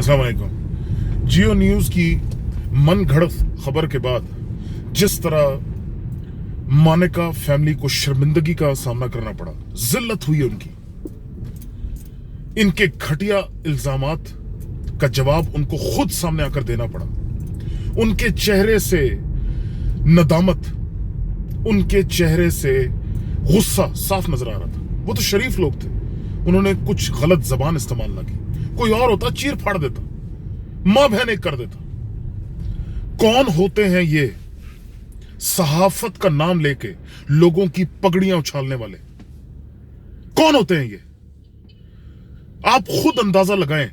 अस्सलाम वालेकुम। जियो न्यूज की मन घड़त खबर के बाद जिस तरह मानिका फैमिली को शर्मिंदगी का सामना करना पड़ा, जिल्लत हुई उनकी, इनके घटिया इल्जामात का जवाब उनको खुद सामने आकर देना पड़ा। उनके चेहरे से नदामत, उनके चेहरे से गुस्सा साफ नजर आ रहा था। वो तो शरीफ लोग थे, उन्होंने कुछ गलत जबान इस्तेमाल ना की। कोई और होता चीर फाड़ देता, मां बहन एक कर देता। कौन होते हैं ये सहाफत का नाम लेके लोगों की पगड़ियां उछालने वाले? कौन होते हैं ये? आप खुद अंदाजा लगाएं।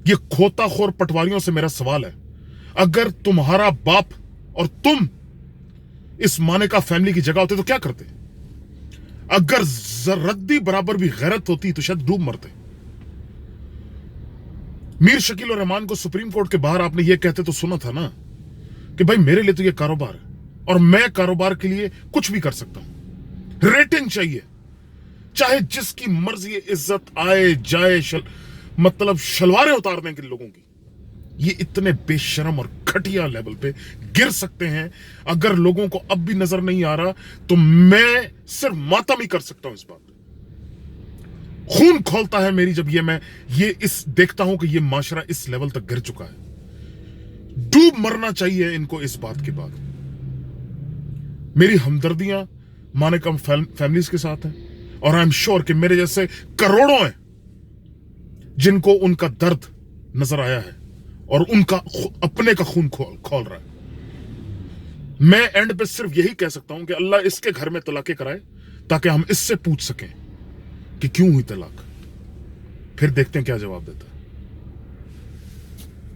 ये खोताखोर पटवारियों से मेरा सवाल है, अगर तुम्हारा बाप और तुम इस मानिका फैमिली की जगह होते तो क्या करते? अगर रद्दी बराबर भी गैरत होती तो शायद डूब मरते। मीर शकील और रहमान को सुप्रीम कोर्ट के बाहर आपने ये कहते तो सुना था ना कि भाई मेरे लिए तो ये कारोबार है और मैं कारोबार के लिए कुछ भी कर सकता हूं। रेटिंग चाहिए, चाहे जिसकी मर्जी, इज्जत आए जाए, मतलब शलवारें उतारने के लोगों की। ये इतने बेशरम और घटिया लेवल पे गिर सकते हैं। अगर लोगों को अब भी नजर नहीं आ रहा तो मैं सिर्फ मातम ही कर सकता हूं। इस बात खून खोलता है मेरी जब मैं इस देखता हूं कि ये माशरा इस लेवल तक गिर चुका है। डूब मरना चाहिए इनको इस बात के बाद। मेरी हमदर्दियां मानिका फैमिलीज के साथ हैं और आई एम श्योर कि मेरे जैसे करोड़ों हैं जिनको उनका दर्द नजर आया है और उनका अपने का खून खोल रहा है। मैं एंड पे सिर्फ यही कह सकता हूं कि अल्लाह इसके घर में तलाकें कराए ताकि हम इससे पूछ सकें कि क्यों हुई तलाक। फिर देखते हैं क्या जवाब देता है।